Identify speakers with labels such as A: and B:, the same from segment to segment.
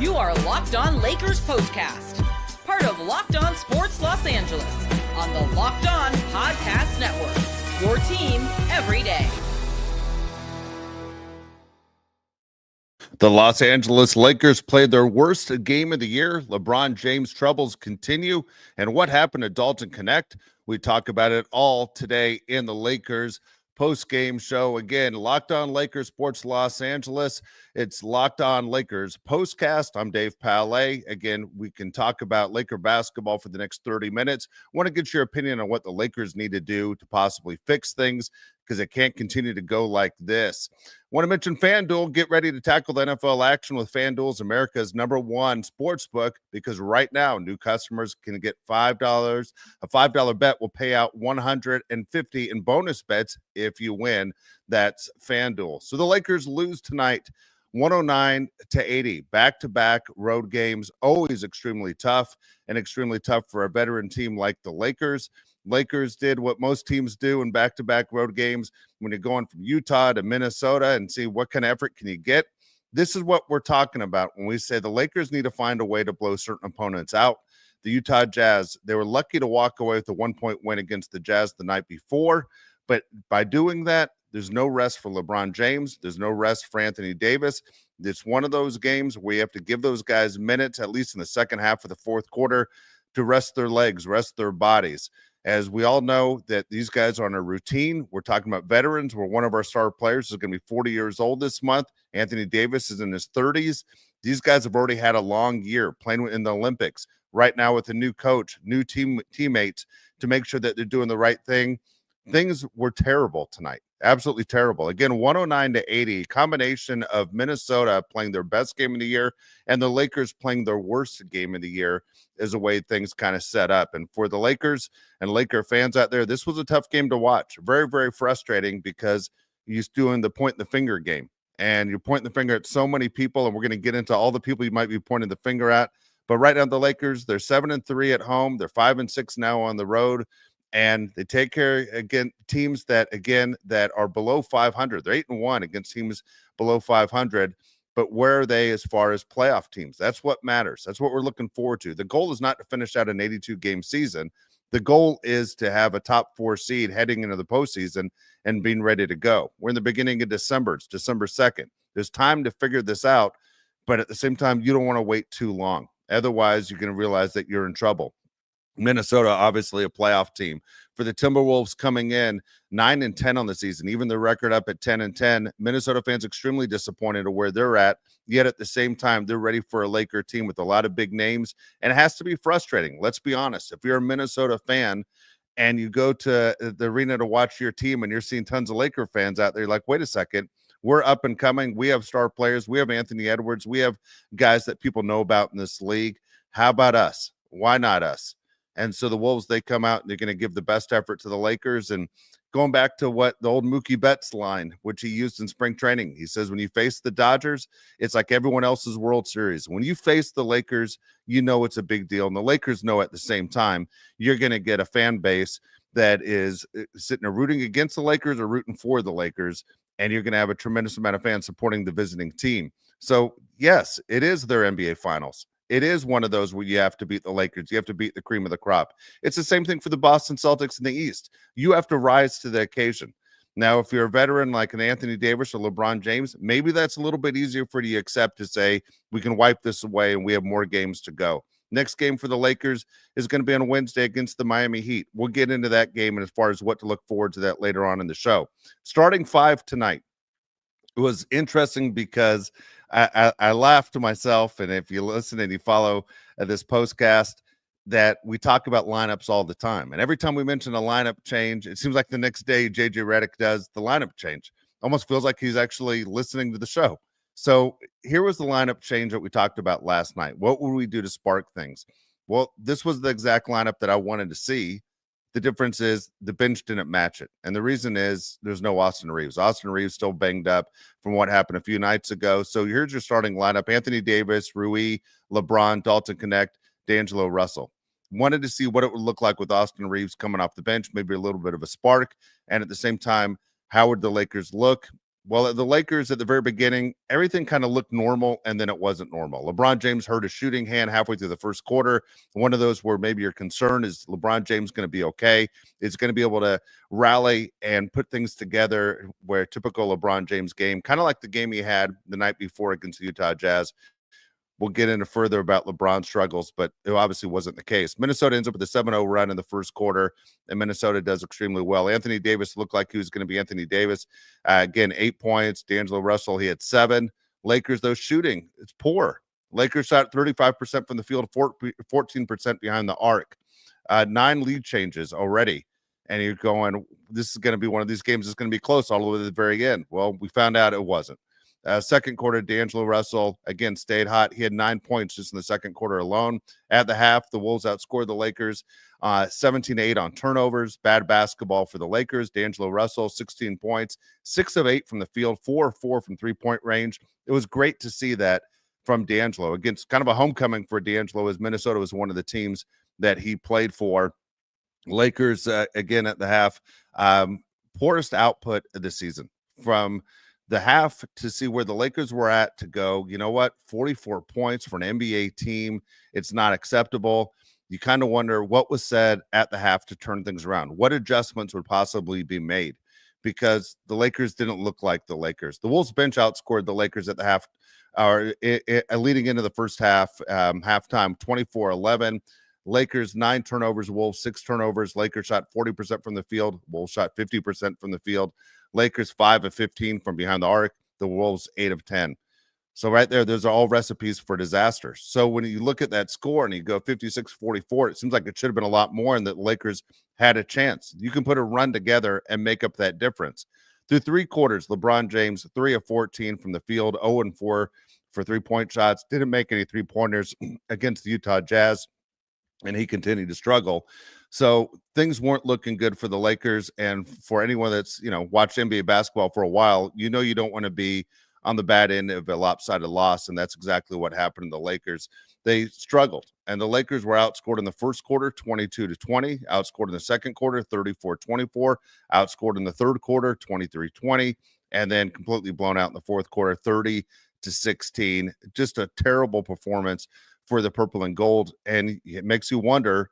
A: You are Locked On Lakers Postcast, part of Locked On Sports Los Angeles, on the Locked On Podcast Network, your team every day.
B: The Los Angeles Lakers played their worst game of the year. LeBron James' troubles continue. And what happened to Dalton Connect? We talk about it all today in the Lakers post-game show. Again, Locked On Lakers Sports Los Angeles. It's Locked On Lakers Postcast. I'm Dave Palais. Again, we can talk about Laker basketball for the next 30 minutes. Want to get your opinion on what the Lakers need to do to possibly fix things, because it can't continue to go like this. Want to mention FanDuel. Get ready to tackle the NFL action with FanDuel's America's #1 sportsbook, because right now new customers can get $5. A $5 bet will pay out $150 in bonus bets if you win. That's FanDuel. So the Lakers lose tonight, 109-80. Back-to-back road games, always extremely tough, and extremely tough for a veteran team like the Lakers. Lakers did what most teams do in back-to-back road games when you're going from Utah to Minnesota and see what kind of effort can you get. This is what we're talking about when we say the Lakers need to find a way to blow certain opponents out. The Utah Jazz, they were lucky to walk away with a 1-point win against the Jazz the night before, but by doing that, there's no rest for LeBron James. There's no rest for Anthony Davis. It's one of those games where you have to give those guys minutes, at least in the second half of the fourth quarter, to rest their legs, rest their bodies. As we all know that these guys are on a routine. We're talking about veterans, where one of our star players is going to be 40 years old this month. Anthony Davis is in his 30s. These guys have already had a long year playing in the Olympics. Right now with a new coach, new teammates, to make sure that they're doing the right thing. Things were terrible tonight. Absolutely terrible. Again, 109-80, combination of Minnesota playing their best game of the year and the Lakers playing their worst game of the year is the way things kind of set up. And for the Lakers and Laker fans out there, this was a tough game to watch. Very, very frustrating, because you're doing the point the finger game, and you're pointing the finger at so many people, and we're going to get into all the people you might be pointing the finger at. But right now, the Lakers, they're 7-3 at home. They're 5-6 now on the road. And they take care again teams that are below 500. They're 8-1 against teams below 500. But where are they as far as playoff teams? That's what matters. That's what we're looking forward to. The goal is not to finish out an 82-game season. The goal is to have a top 4 seed heading into the postseason and being ready to go. We're in the beginning of December. It's December 2nd. There's time to figure this out, but at the same time, you don't want to wait too long. Otherwise, you're going to realize that you're in trouble. Minnesota, obviously a playoff team. For the Timberwolves, coming in 9-10 on the season, even the record up at 10-10. Minnesota fans extremely disappointed at where they're at, yet at the same time, they're ready for a Laker team with a lot of big names, and it has to be frustrating. Let's be honest. If you're a Minnesota fan and you go to the arena to watch your team and you're seeing tons of Laker fans out there, you're like, wait a second, we're up and coming. We have star players. We have Anthony Edwards. We have guys that people know about in this league. How about us? Why not us? And so the Wolves, they come out and they're going to give the best effort to the Lakers. And going back to what the old Mookie Betts line, which he used in spring training, he says, when you face the Dodgers, it's like everyone else's World Series. When you face the Lakers, you know it's a big deal. And the Lakers know at the same time, you're going to get a fan base that is sitting there rooting against the Lakers or rooting for the Lakers. And you're going to have a tremendous amount of fans supporting the visiting team. So, yes, it is their NBA Finals. It is one of those where you have to beat the Lakers. You have to beat the cream of the crop. It's the same thing for the Boston Celtics in the East. You have to rise to the occasion. Now, if you're a veteran like an Anthony Davis or LeBron James, maybe that's a little bit easier for you to accept, to say we can wipe this away and we have more games to go. Next game for the Lakers is going to be on Wednesday against the Miami Heat. We'll get into that game and as far as what to look forward to that later on in the show. Starting 5 tonight. It was interesting because I laughed to myself, and if you listen and you follow this postcast, that we talk about lineups all the time. And every time we mention a lineup change, it seems like the next day JJ Redick does the lineup change. Almost feels like he's actually listening to the show. So here was the lineup change that we talked about last night. What would we do to spark things? Well, this was the exact lineup that I wanted to see. The difference is the bench didn't match it. And the reason is there's no Austin Reeves. Austin Reeves still banged up from what happened a few nights ago. So here's your starting lineup: Anthony Davis, Rui, LeBron, Dalton Connect, D'Angelo Russell. Wanted to see what it would look like with Austin Reeves coming off the bench, maybe a little bit of a spark. And at the same time, how would the Lakers look? Well, the Lakers at the very beginning, everything kind of looked normal, and then it wasn't normal. LeBron James hurt a shooting hand halfway through the first quarter. One of those where maybe your concern is LeBron James going to be okay? Is going to be able to rally and put things together where typical LeBron James game, kind of like the game he had the night before against the Utah Jazz. We'll get into further about LeBron's struggles, but it obviously wasn't the case. Minnesota ends up with a 7-0 run in the first quarter, and Minnesota does extremely well. Anthony Davis looked like he was going to be Anthony Davis. Again, 8 points. D'Angelo Russell, he had 7. Lakers, though, shooting, it's poor. Lakers shot 35% from the field, 14% behind the arc. 9 lead changes already. And you're going, this is going to be one of these games that's going to be close all the way to the very end. Well, we found out it wasn't. Second quarter, D'Angelo Russell, again, stayed hot. He had 9 points just in the second quarter alone. At the half, the Wolves outscored the Lakers 17-8 on turnovers. Bad basketball for the Lakers. D'Angelo Russell, 16 points, 6 of 8 from the field, 4 of 4 from three-point range. It was great to see that from D'Angelo. Again, it's kind of a homecoming for D'Angelo, as Minnesota was one of the teams that he played for. Lakers, again, at the half, poorest output of the season. From the half to see where the Lakers were at to go, you know what, 44 points for an NBA team, it's not acceptable. You kind of wonder what was said at the half to turn things around. What adjustments would possibly be made? Because the Lakers didn't look like the Lakers. The Wolves bench outscored the Lakers at the half, or leading into the first half, halftime, 24-11. Lakers 9 turnovers, Wolves 6 turnovers. Lakers shot 40% from the field. Wolves shot 50% from the field. Lakers 5 of 15 from behind the arc. The Wolves 8 of 10. So right there, those are all recipes for disaster. So when you look at that score and you go 56-44, it seems like it should have been a lot more and that the Lakers had a chance. You can put a run together and make up that difference. Through 3 quarters, LeBron James 3 of 14 from the field, 0 and 4 for 3-point shots. Didn't make any 3-pointers against the Utah Jazz, and he continued to struggle. So things weren't looking good for the Lakers. And for anyone that's, watched NBA basketball for a while, you don't want to be on the bad end of a lopsided loss. And that's exactly what happened to the Lakers. They struggled, and the Lakers were outscored in the first quarter, 22-20, outscored in the second quarter, 34-24, outscored in the third quarter, 23-20, and then completely blown out in the fourth quarter, 30-16. Just a terrible performance for the purple and gold. And it makes you wonder,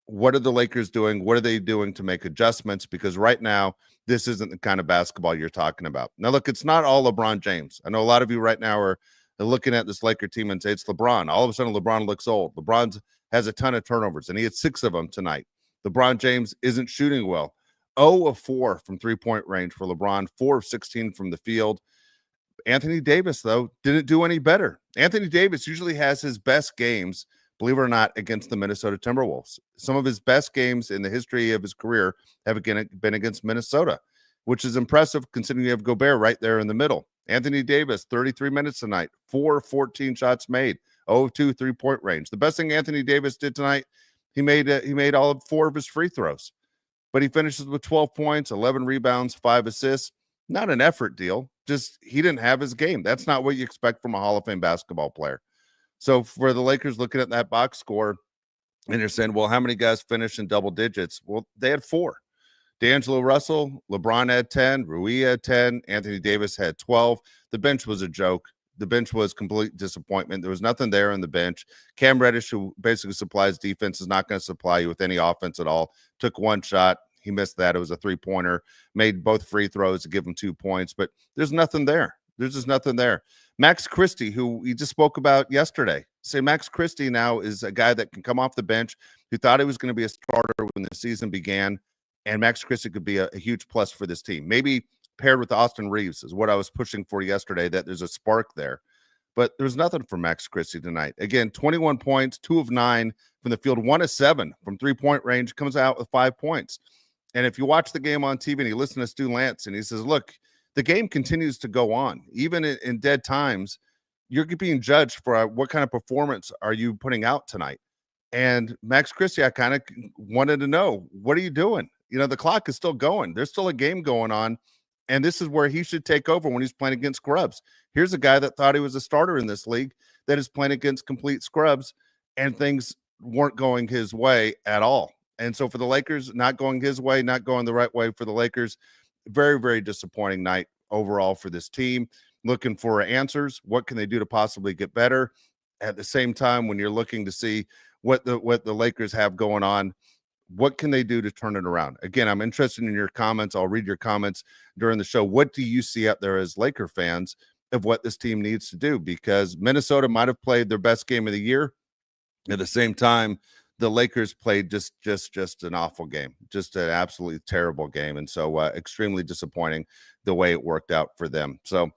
B: what are the Lakers doing? What are they doing to make adjustments? Because right now, this isn't the kind of basketball you're talking about. Now, look, it's not all LeBron James. I know a lot of you right now are looking at this Laker team and say it's LeBron. All of a sudden, LeBron looks old. LeBron has a ton of turnovers, and he had 6 of them tonight. LeBron James isn't shooting well. 0 of 4 from three-point range for LeBron, 4 of 16 from the field. Anthony Davis, though, didn't do any better. Anthony Davis usually has his best games, believe it or not, against the Minnesota Timberwolves. Some of his best games in the history of his career have again been against Minnesota, which is impressive considering you have Gobert right there in the middle. Anthony Davis, 33 minutes tonight, 4 of 14 shots made, 0 of 2 3-point range. The best thing Anthony Davis did tonight, he made all of 4 of his free throws, but he finishes with 12 points, 11 rebounds, 5 assists. Not an effort deal. Just he didn't have his game. That's not what you expect from a Hall of Fame basketball player. So for the Lakers looking at that box score, and you're saying, well, how many guys finished in double digits? Well, they had 4. D'Angelo Russell, LeBron had 10, Rui had 10, Anthony Davis had 12. The bench was a joke. The bench was complete disappointment. There was nothing there on the bench. Cam Reddish, who basically supplies defense, is not going to supply you with any offense at all. Took 1 shot. He missed that. It was a 3-pointer. Made both free throws to give him 2 points, but there's nothing there. There's just nothing there. Max Christie, who we just spoke about yesterday. Say Max Christie now is a guy that can come off the bench, who thought he was going to be a starter when the season began, and Max Christie could be a huge plus for this team. Maybe paired with Austin Reeves is what I was pushing for yesterday, that there's a spark there. But there's nothing for Max Christie tonight. Again, 21 points, 2 of 9 from the field, 1 of 7 from three-point range, comes out with 5 points. And if you watch the game on TV and you listen to Stu Lantz and he says, look, the game continues to go on. Even in dead times, you're being judged for what kind of performance are you putting out tonight. And Max Christie, I kind of wanted to know, what are you doing? The clock is still going. There's still a game going on. And this is where he should take over when he's playing against scrubs. Here's a guy that thought he was a starter in this league that is playing against complete scrubs, and things weren't going his way at all. And so for the Lakers, not going his way, not going the right way for the Lakers, very, very disappointing night overall for this team, looking for answers. What can they do to possibly get better? At the same time, when you're looking to see what the Lakers have going on, what can they do to turn it around? Again, I'm interested in your comments. I'll read your comments during the show. What do you see out there as Laker fans of what this team needs to do? Because Minnesota might have played their best game of the year. At the same time, the Lakers played just an awful game, just an absolutely terrible game. And so extremely disappointing the way it worked out for them. So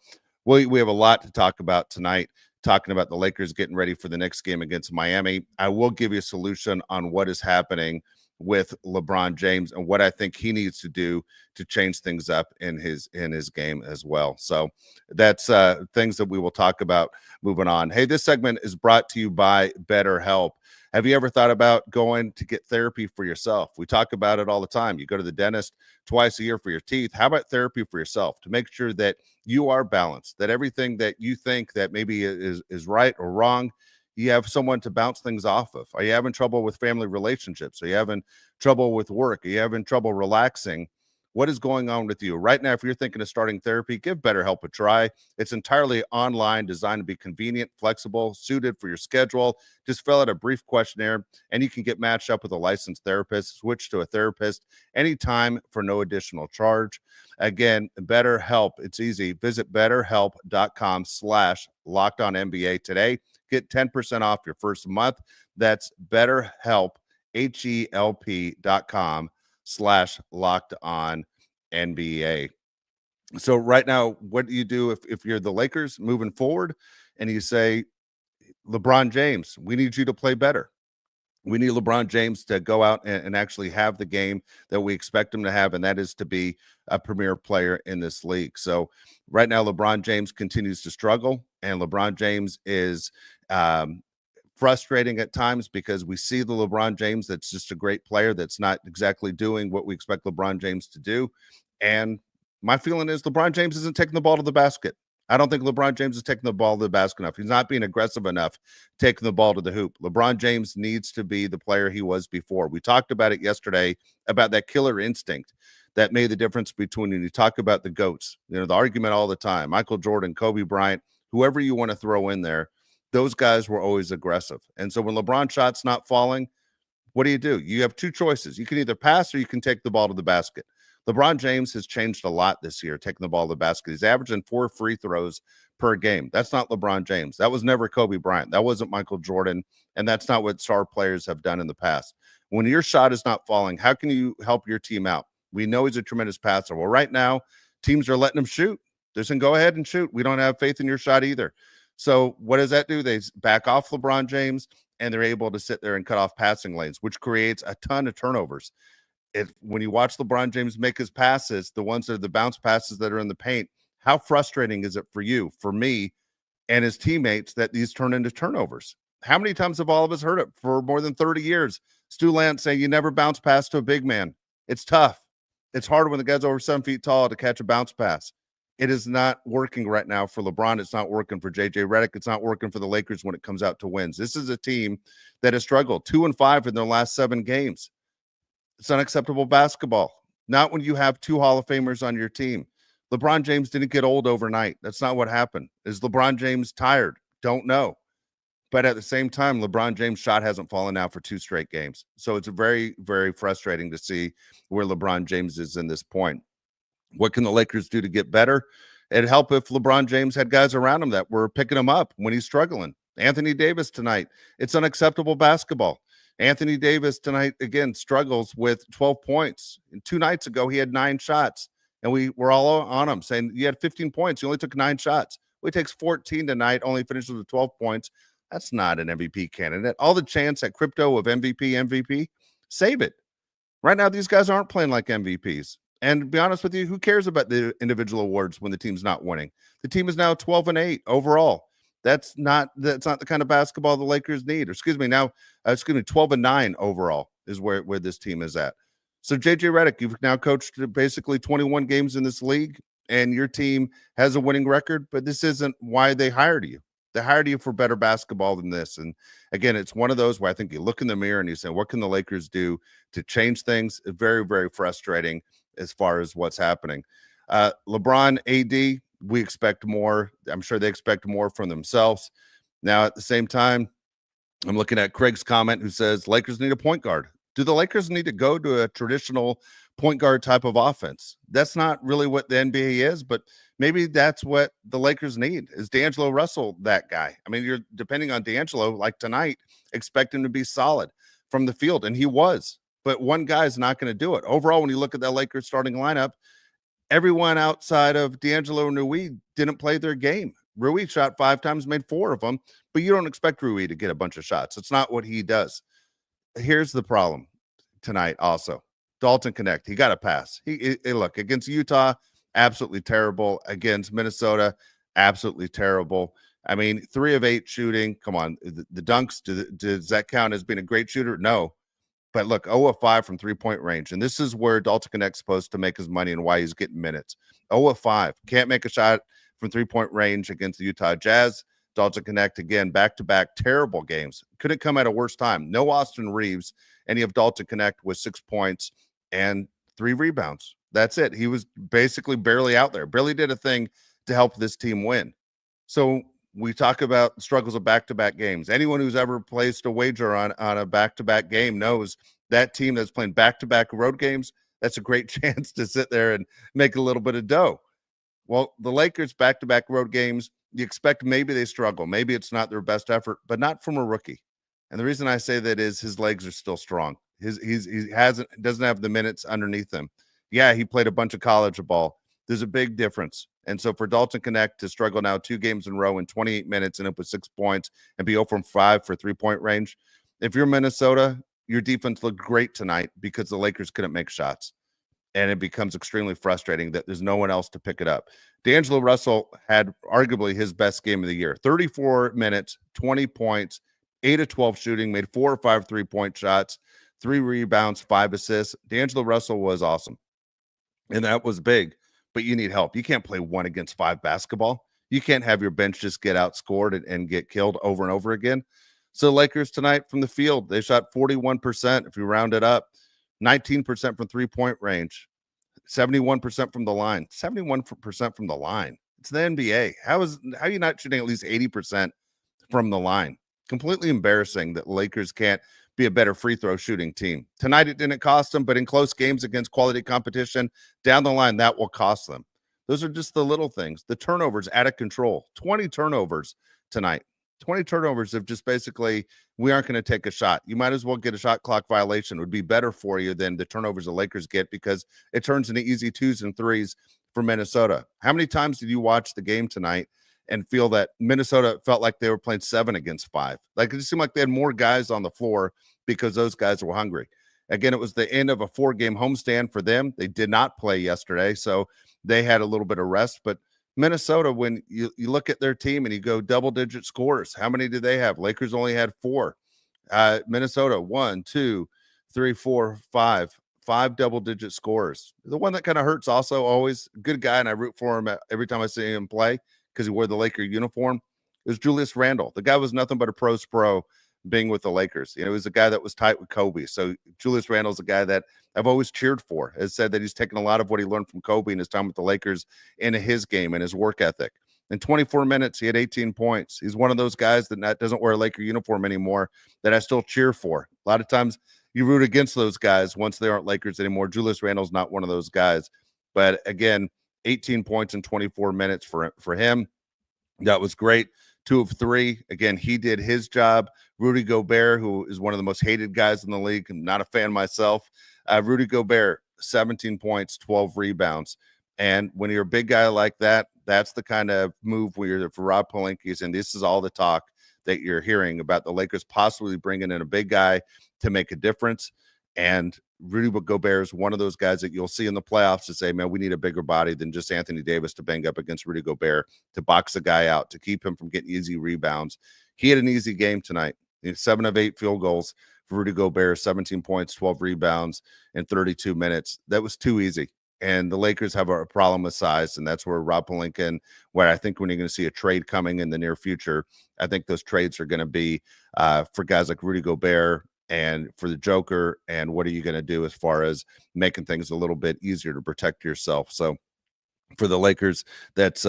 B: we have a lot to talk about tonight, talking about the Lakers getting ready for the next game against Miami. I will give you a solution on what is happening with LeBron James and what I think he needs to do to change things up in his game as well. So that's things that we will talk about moving on. Hey, this segment is brought to you by BetterHelp. Have you ever thought about going to get therapy for yourself? We talk about it all the time. You go to the dentist twice a year for your teeth. How about therapy for yourself to make sure that you are balanced, that everything that you think that maybe is right or wrong, you have someone to bounce things off of? Are you having trouble with family relationships? Are you having trouble with work? Are you having trouble relaxing? What is going on with you right now? If you're thinking of starting therapy, give BetterHelp a try. It's entirely online, designed to be convenient, flexible, suited for your schedule. Just fill out a brief questionnaire and you can get matched up with a licensed therapist. Switch to a therapist anytime for no additional charge. Again, BetterHelp, it's easy. Visit betterhelp.com/LockedOnNBA today. Get 10% off your first month. That's BetterHelp, HELP.com/LockedOnNBA. So right now, what do you do if you're the Lakers moving forward and you say, LeBron James, we need you to play better. We need LeBron James to go out and actually have the game that we expect him to have, and that is to be a premier player in this league. So right now, LeBron James continues to struggle, and LeBron James is frustrating at times because we see the LeBron James that's just a great player that's not exactly doing what we expect LeBron James to do. And my feeling is LeBron James isn't taking the ball to the basket. I don't think LeBron James is taking the ball to the basket enough. He's not being aggressive enough taking the ball to the hoop. LeBron James needs to be the player he was before. We talked about it yesterday about that killer instinct that made the difference between, and you talk about the GOATs, the argument all the time, Michael Jordan, Kobe Bryant, whoever you want to throw in there, those guys were always aggressive. And so when LeBron shot's not falling, what do? You have two choices. You can either pass or you can take the ball to the basket. LeBron James has changed a lot this year, taking the ball to the basket. He's averaging 4 free throws per game. That's not LeBron James. That was never Kobe Bryant. That wasn't Michael Jordan. And that's not what star players have done in the past. When your shot is not falling, how can you help your team out? We know he's a tremendous passer. Well, right now, teams are letting him shoot. They're saying, go ahead and shoot. We don't have faith in your shot either. So what does that do? They back off LeBron James, and they're able to sit there and cut off passing lanes, which creates a ton of turnovers. When you watch LeBron James make his passes, the ones that are the bounce passes that are in the paint, how frustrating is it for you, for me, and his teammates that these turn into turnovers? How many times have all of us heard it for more than 30 years? Stu Lance saying you never bounce pass to a big man. It's tough. It's hard when the guy's over 7 feet tall to catch a bounce pass. It is not working right now for LeBron. It's not working for JJ Redick. It's not working for the Lakers when it comes out to wins. This is a team that has struggled 2-5 in their last 7 games. It's unacceptable basketball. Not when you have 2 Hall of Famers on your team. LeBron James didn't get old overnight. That's not what happened. Is LeBron James tired? Don't know. But at the same time, LeBron James' shot hasn't fallen now for 2 straight games. So it's very, very frustrating to see where LeBron James is in this point. What can the Lakers do to get better? It'd help if LeBron James had guys around him that were picking him up when he's struggling. Anthony Davis tonight. It's unacceptable basketball. Anthony Davis tonight, again, struggles with 12 points. And 2 nights ago, he had 9 shots. And we were all on him saying, you had 15 points. You only took 9 shots. Well, he takes 14 tonight, only finishes with 12 points. That's not an MVP candidate. All the chance at crypto of MVP, save it. Right now, these guys aren't playing like MVPs. And to be honest with you, who cares about the individual awards when the team's not winning? The team is now 12-8 overall. That's not the kind of basketball the Lakers need. Or 12-9 overall is where this team is at. So JJ Redick, you've now coached basically 21 games in this league, and your team has a winning record, but this isn't why they hired you. They hired you for better basketball than this. And again, it's one of those where I think you look in the mirror and you say, what can the Lakers do to change things? Very, very frustrating as far as what's happening. LeBron, AD, we expect more. I'm sure they expect more from themselves. Now, at the same time, I'm looking at Craig's comment who says Lakers need a point guard. Do the Lakers need to go to a traditional point guard type of offense? That's not really what the NBA is, but maybe that's what the Lakers need. Is D'Angelo Russell that guy? I mean, you're depending on D'Angelo, like tonight, expect him to be solid from the field, and he was. But one guy is not going to do it. Overall, when you look at that Lakers starting lineup, everyone outside of D'Angelo and Rui didn't play their game. Rui shot 5 times, made 4 of them, but you don't expect Rui to get a bunch of shots. It's not what he does. Here's the problem tonight also. Dalton Connect, he got a pass. He look, against Utah, absolutely terrible. Against Minnesota, absolutely terrible. I mean, 3 of 8 shooting. Come on, the dunks, does that count as being a great shooter? No. But look, 0 of 5 from 3-point range. And this is where Dalton Connect's supposed to make his money and why he's getting minutes. 0 of 5. Can't make a shot from 3-point range against the Utah Jazz. Dalton Connect, again, back-to-back terrible games. Couldn't come at a worse time. No Austin Reeves. And you have Dalton Connect with 6 points and 3 rebounds. That's it. He was basically barely out there. Barely did a thing to help this team win. So we talk about struggles of back-to-back games. Anyone who's ever placed a wager on a back-to-back game knows that team that's playing back-to-back road games, that's a great chance to sit there and make a little bit of dough. Well, the Lakers back-to-back road games, you expect maybe they struggle. Maybe it's not their best effort, but not from a rookie. And the reason I say that is his legs are still strong. He doesn't have the minutes underneath him. Yeah, he played a bunch of college ball. There's a big difference. And so for Dalton Connect to struggle now 2 games in a row in 28 minutes and up with 6 points and be 0 from 5 for 3-point range, if you're Minnesota, your defense looked great tonight because the Lakers couldn't make shots. And it becomes extremely frustrating that there's no one else to pick it up. D'Angelo Russell had arguably his best game of the year. 34 minutes, 20 points, 8 of 12 shooting, made 4 or 5 3-point shots, 3 rebounds, 5 assists. D'Angelo Russell was awesome. And that was big. But you need help. You can't play 1 against 5 basketball. You can't have your bench just get outscored and get killed over and over again. So Lakers tonight from the field, they shot 41%. If you round it up, 19% from 3-point range, 71% from the line, 71% from the line. It's the NBA. How are you not shooting at least 80% from the line? Completely embarrassing that Lakers can't be a better free throw shooting team. Tonight it didn't cost them, but in close games against quality competition down the line, that will cost them. Those are just the little things. The turnovers out of control. 20 turnovers tonight. 20 turnovers of just basically, we aren't going to take a shot. You might as well get a shot clock violation. It would be better for you than the turnovers the Lakers get because it turns into easy 2s and 3s for Minnesota. How many times did you watch the game tonight and feel that Minnesota felt like they were playing 7 against 5? Like it just seemed like they had more guys on the floor because those guys were hungry. Again, it was the end of a 4-game homestand for them. They did not play yesterday, so they had a little bit of rest. But Minnesota, when you look at their team and you go double-digit scores, how many did they have? Lakers only had 4. Minnesota, 1, 2, 3, 4, 5. 5 double-digit scores. The one that kind of hurts also, always good guy, and I root for him every time I see him play because he wore the Laker uniform, is Julius Randle. The guy was nothing but a pro's pro being with the Lakers. You know, he was a guy that was tight with Kobe. So Julius Randle's a guy that I've always cheered for. Has said that he's taken a lot of what he learned from Kobe in his time with the Lakers into his game and his work ethic. In 24 minutes, he had 18 points. He's one of those guys that doesn't wear a Laker uniform anymore that I still cheer for. A lot of times you root against those guys once they aren't Lakers anymore. Julius Randle's not one of those guys. But again, 18 points in 24 minutes for him. That was great. 2 of 3. Again, he did his job. Rudy Gobert, who is one of the most hated guys in the league. I'm not a fan myself. Rudy Gobert, 17 points, 12 rebounds. And when you're a big guy like that, that's the kind of move where you're for Rob Pelinka's, and this is all the talk that you're hearing about the Lakers possibly bringing in a big guy to make a difference. And Rudy Gobert is one of those guys that you'll see in the playoffs to say, man, we need a bigger body than just Anthony Davis to bang up against Rudy Gobert, to box the guy out, to keep him from getting easy rebounds. He had an easy game tonight. 7 of 8 field goals for Rudy Gobert, 17 points, 12 rebounds in 32 minutes. That was too easy. And the Lakers have a problem with size, and that's where Rob Pelinka, where I think when you're going to see a trade coming in the near future, I think those trades are going to be for guys like Rudy Gobert and for the Joker, and what are you going to do as far as making things a little bit easier to protect yourself? So for the Lakers, that's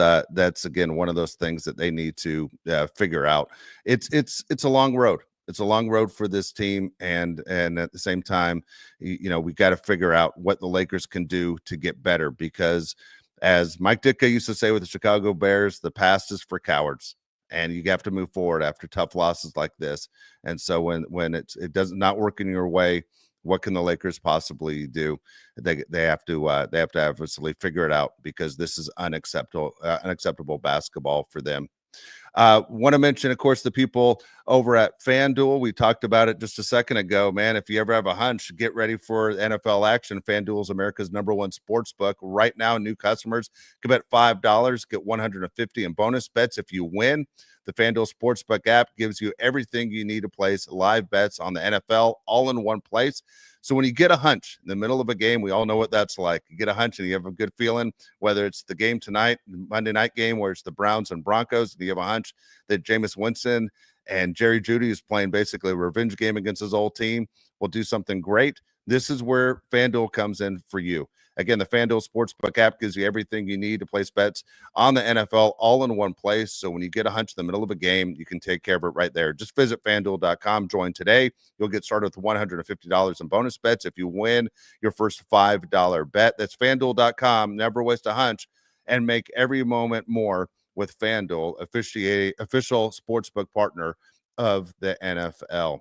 B: again one of those things that they need to figure out. It's a long road. It's a long road for this team, and at the same time, we got to figure out what the Lakers can do to get better, because as Mike Ditka used to say with the Chicago Bears, the past is for cowards, and you have to move forward after tough losses like this. And so when it does not work in your way, what can the Lakers possibly do? They have to obviously figure it out, because this is unacceptable basketball for them. Want to mention, of course, the people over at FanDuel. We talked about it just a second ago, man. If you ever have a hunch, get ready for NFL action. FanDuel is America's #1 sports book. Right now, new customers can bet $5, get $150 in bonus bets if you win. The FanDuel Sportsbook app gives you everything you need to place live bets on the NFL all in one place. So when you get a hunch in the middle of a game, we all know what that's like. You get a hunch and you have a good feeling, whether it's the game tonight, Monday night game, where it's the Browns and Broncos, and you have a hunch that Jameis Winston and Jerry Jeudy is playing basically a revenge game against his old team, will do something great. This is where FanDuel comes in for you. Again, the FanDuel Sportsbook app gives you everything you need to place bets on the NFL all in one place. So when you get a hunch in the middle of a game, you can take care of it right there. Just visit FanDuel.com, join today. You'll get started with $150 in bonus bets if you win your first $5 bet. That's FanDuel.com. Never waste a hunch, and make every moment more with FanDuel, official sportsbook partner of the NFL.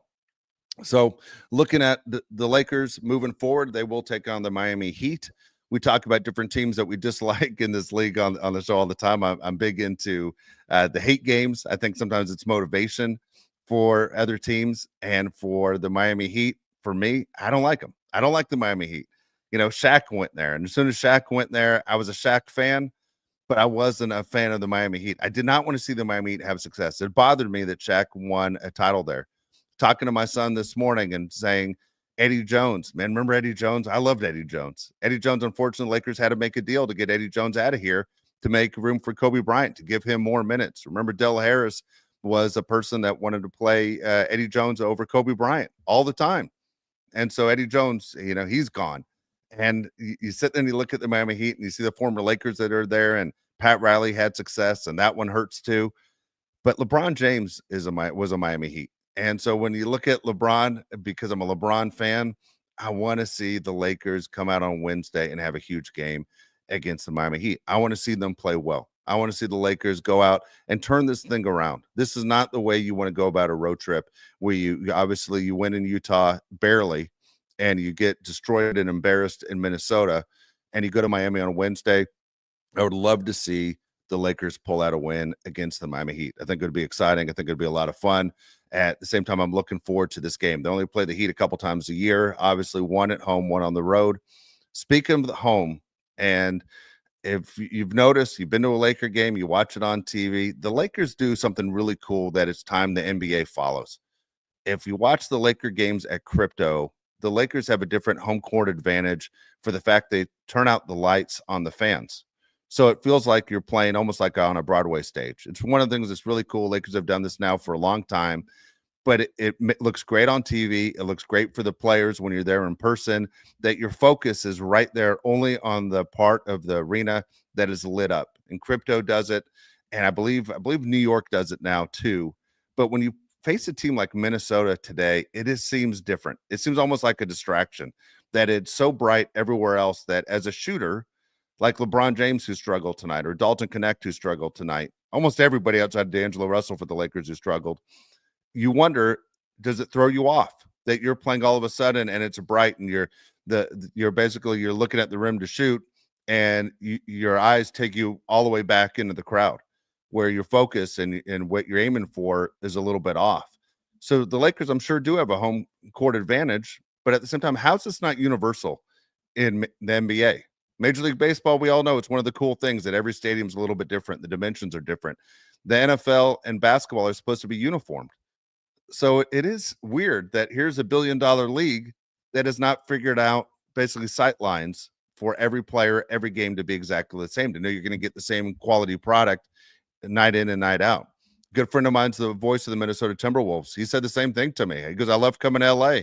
B: So looking at the Lakers moving forward, they will take on the Miami Heat. We talk about different teams that we dislike in this league on the show all the time. I'm big into the hate games. I think sometimes it's motivation for other teams, and for the Miami Heat, for me, I don't like them. I don't like the Miami Heat. Shaq went there, and as soon as Shaq went there, I was a Shaq fan, but I wasn't a fan of the Miami Heat. I did not want to see the Miami Heat have success. It bothered me that Shaq won a title there. Talking to my son this morning and saying, Eddie Jones, man, remember Eddie Jones? I loved Eddie Jones. Eddie Jones, unfortunately, Lakers had to make a deal to get Eddie Jones out of here to make room for Kobe Bryant, to give him more minutes. Remember, Del Harris was a person that wanted to play Eddie Jones over Kobe Bryant all the time. And so Eddie Jones, he's gone. And you sit there and you look at the Miami Heat and you see the former Lakers that are there, and Pat Riley had success, and that one hurts too. But LeBron James was a Miami Heat. And so when you look at LeBron, because I'm a LeBron fan, I want to see the Lakers come out on Wednesday and have a huge game against the Miami Heat. I want to see them play well. I want to see the Lakers go out and turn this thing around. This is not the way you want to go about a road trip, where you win in Utah barely, and you get destroyed and embarrassed in Minnesota, and you go to Miami on Wednesday. I would love to see the Lakers pull out a win against the Miami Heat. I think it would be exciting. I think it would be a lot of fun. At the same time, I'm looking forward to this game. They only play the Heat a couple times a year, obviously one at home, one on the road. Speaking of the home, and if you've noticed, you've been to a Laker game, you watch it on TV, the Lakers do something really cool that it's time the NBA follows. If you watch the Laker games at Crypto, the Lakers have a different home court advantage for the fact they turn out the lights on the fans. So it feels like you're playing almost like on a Broadway stage. It's one of the things that's really cool. Lakers have done this now for a long time, but it looks great on TV. It looks great for the players when you're there in person, that your focus is right there only on the part of the arena that is lit up. And Crypto does it, and I believe New York does it now too. But when you face a team like Minnesota today, seems different. It seems almost like a distraction, that it's so bright everywhere else that as a shooter, like LeBron James, who struggled tonight, or Dalton Connect, who struggled tonight, almost everybody outside of D'Angelo Russell for the Lakers who struggled, you wonder, does it throw you off that you're playing all of a sudden and it's bright and you're looking at the rim to shoot, and your eyes take you all the way back into the crowd, where your focus and what you're aiming for is a little bit off. So the Lakers, I'm sure, do have a home court advantage, but at the same time, how's this not universal in the NBA? Major League Baseball, we all know it's one of the cool things that every stadium's a little bit different. The dimensions are different. The NFL and basketball are supposed to be uniformed. So it is weird that here's a $1 billion league that has not figured out basically sight lines for every player, every game to be exactly the same, to know you're going to get the same quality product night in and night out. Good friend of mine's the voice of the Minnesota Timberwolves. He said the same thing to me. He goes, I love coming to LA.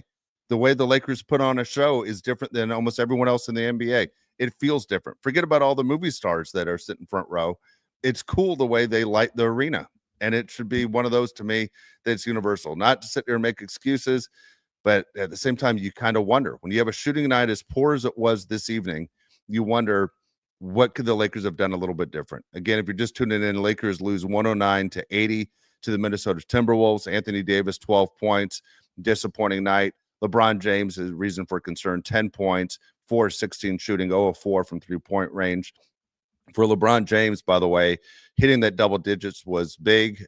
B: The way the Lakers put on a show is different than almost everyone else in the NBA. it feels different. Forget about all the movie stars that are sitting front row. It's cool the way they light the arena. And it should be one of those to me that's universal. Not to sit there and make excuses, but at the same time, you kind of wonder when you have a shooting night as poor as it was this evening, you wonder what could the Lakers have done a little bit different. Again, if you're just tuning in, Lakers lose 109-80 to the Minnesota Timberwolves. Anthony Davis, 12 points, disappointing night. LeBron James is reason for concern, 10 points, 4-16 shooting, 0 of 4 from three-point range. For LeBron James, by the way, hitting that double digits was big.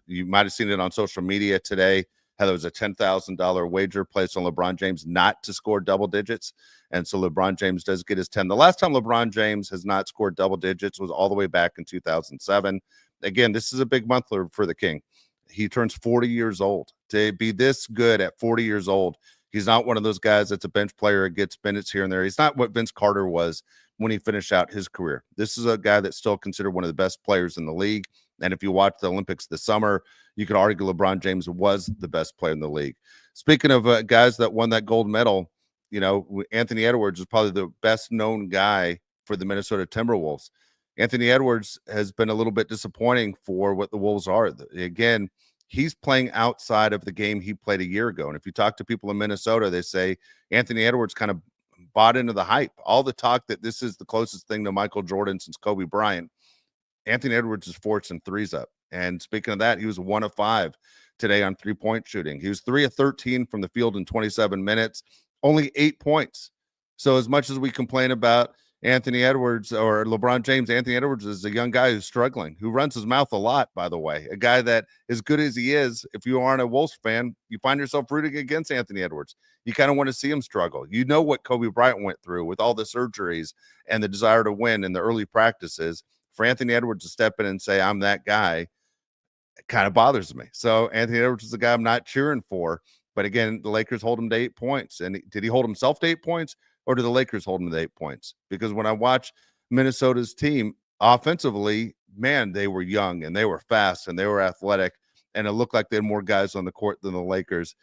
B: You might have seen it on social media today, how there was a $10,000 wager placed on LeBron James not to score double digits. And so LeBron James does get his 10. The last time LeBron James has not scored double digits was all the way back in 2007. Again, this is a big month for the King. He turns 40 years old. To be this good at 40 years old, he's not one of those guys that's a bench player, gets minutes here and there. He's not what Vince Carter was when he finished out his career. This is a guy that's still considered one of the best players in the league. And if you watch the Olympics this summer, you could argue LeBron James was the best player in the league. Speaking of guys that won that gold medal, Anthony Edwards is probably the best known guy for the Minnesota Timberwolves. Anthony Edwards has been a little bit disappointing for what the Wolves are. Again, he's playing outside of the game he played a year ago. And if you talk to people in Minnesota, they say Anthony Edwards kind of bought into the hype. All the talk that this is the closest thing to Michael Jordan since Kobe Bryant. Anthony Edwards is forcing threes up. And speaking of that, he was 1 of 5 today on three-point shooting. He was 3 of 13 from the field in 27 minutes, only 8 points. So as much as we complain about Anthony Edwards or LeBron James, Anthony Edwards is a young guy who's struggling, who runs his mouth a lot, by the way. A guy that, as good as he is, if you aren't a Wolves fan, you find yourself rooting against Anthony Edwards. You kind of want to see him struggle. You know what Kobe Bryant went through with all the surgeries and the desire to win in the early practices. For Anthony Edwards to step in and say, I'm that guy, it kind of bothers me. So Anthony Edwards is the guy I'm not cheering for. But again, the Lakers hold him to 8 points. And did he hold himself to 8 points? Or do the Lakers hold him to 8 points? Because when I watch Minnesota's team offensively, man, they were young and they were fast and they were athletic. And it looked like they had more guys on the court than the Lakers.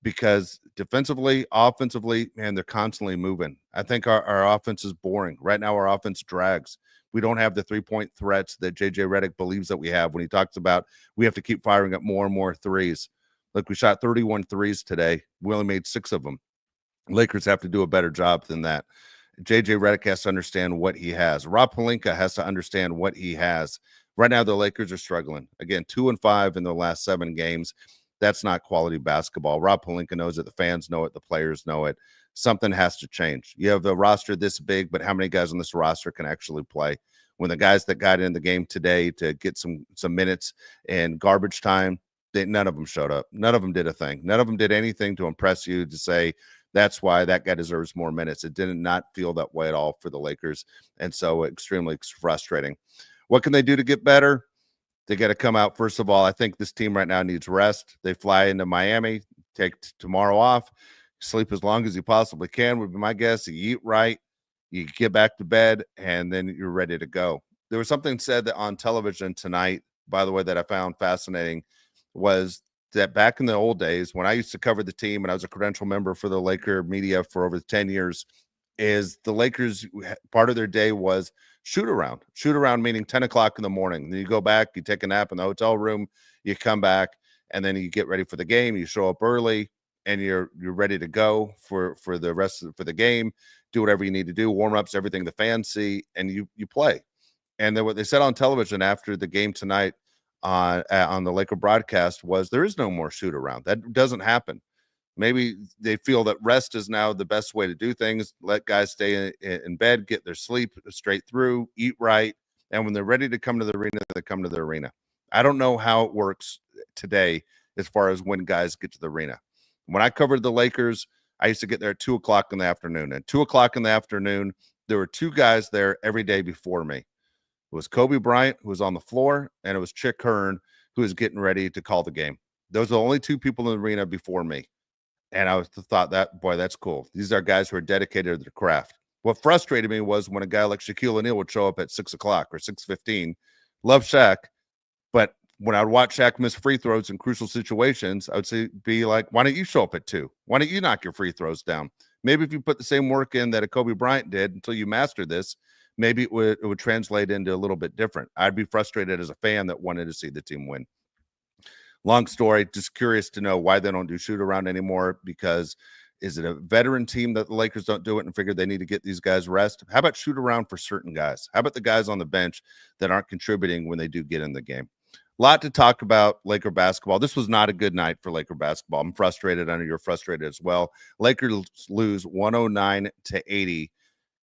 B: Because defensively, offensively, man, they're constantly moving. I think our offense is boring. Right now, our offense drags. We don't have the three-point threats that J.J. Redick believes that we have when he talks about we have to keep firing up more and more threes. Look, we shot 31 threes today. We only made 6 of them. Lakers have to do a better job than that. J.J. Redick has to understand what he has. Rob Pelinka has to understand what he has. Right now, the Lakers are struggling. Again, 2-5 in their last 7 games. That's not quality basketball. Rob Pelinka knows it. The fans know it. The players know it. Something has to change. You have a roster this big, but how many guys on this roster can actually play? When the guys that got in the game today to get some minutes in garbage time, none of them showed up. None of them did a thing. None of them did anything to impress you to say, that's why that guy deserves more minutes. It did not feel that way at all for the Lakers, and so extremely frustrating. What can they do to get better? They got to come out. First of all, I think this team right now needs rest. They fly into Miami, take tomorrow off, sleep as long as you possibly can would be my guess. You eat right, you get back to bed, and then you're ready to go. There was something said that on television tonight, by the way, that I found fascinating, was that back in the old days when I used to cover the team and I was a credential member for the Laker media for over 10 years, is the Lakers, part of their day was shoot around meaning 10 o'clock in the morning. Then you go back, you take a nap in the hotel room, you come back, and then you get ready for the game. You show up early and you're ready to go for the rest of for the game, do whatever you need to do, warm-ups, everything the fans see, and you play. And then what they said on television after the game tonight on the Laker broadcast was there is no more shoot around. That doesn't happen. Maybe they feel that rest is now the best way to do things. Let guys stay in bed, get their sleep straight through, eat right. And when they're ready to come to the arena, they come to the arena. I don't know how it works today as far as when guys get to the arena. When I covered the Lakers, I used to get there at 2 o'clock in the afternoon. At 2 o'clock in the afternoon, there were 2 guys there every day before me. It was Kobe Bryant, who was on the floor, and it was Chick Hearn, who was getting ready to call the game. Those are the only 2 people in the arena before me. And I thought that, boy, that's cool. These are guys who are dedicated to their craft. What frustrated me was when a guy like Shaquille O'Neal would show up at 6 o'clock or 6:15. Love Shaq, but when I would watch Shaq miss free throws in crucial situations, I would be like, why don't you show up at 2? Why don't you knock your free throws down? Maybe if you put the same work in that a Kobe Bryant did until you master this, maybe it would translate into a little bit different. I'd be frustrated as a fan that wanted to see the team win. Long story, just curious to know why they don't do shoot around anymore, because is it a veteran team that the Lakers don't do it and figure they need to get these guys rest? How about shoot around for certain guys? How about the guys on the bench that aren't contributing when they do get in the game? A lot to talk about Laker basketball. This was not a good night for Laker basketball. I'm frustrated. I know you're frustrated as well. Lakers lose 109-80.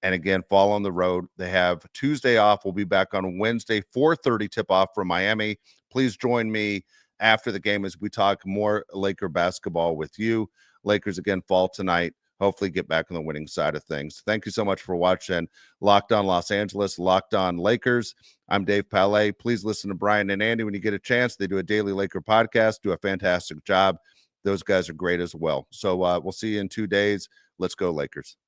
B: And again, fall on the road. They have Tuesday off. We'll be back on Wednesday, 4:30 tip-off from Miami. Please join me after the game as we talk more Laker basketball with you. Lakers again fall tonight. Hopefully get back on the winning side of things. Thank you so much for watching Locked On Los Angeles, Locked On Lakers. I'm Dave Palais. Please listen to Brian and Andy when you get a chance. They do a daily Laker podcast, do a fantastic job. Those guys are great as well. So we'll see you in 2 days. Let's go Lakers.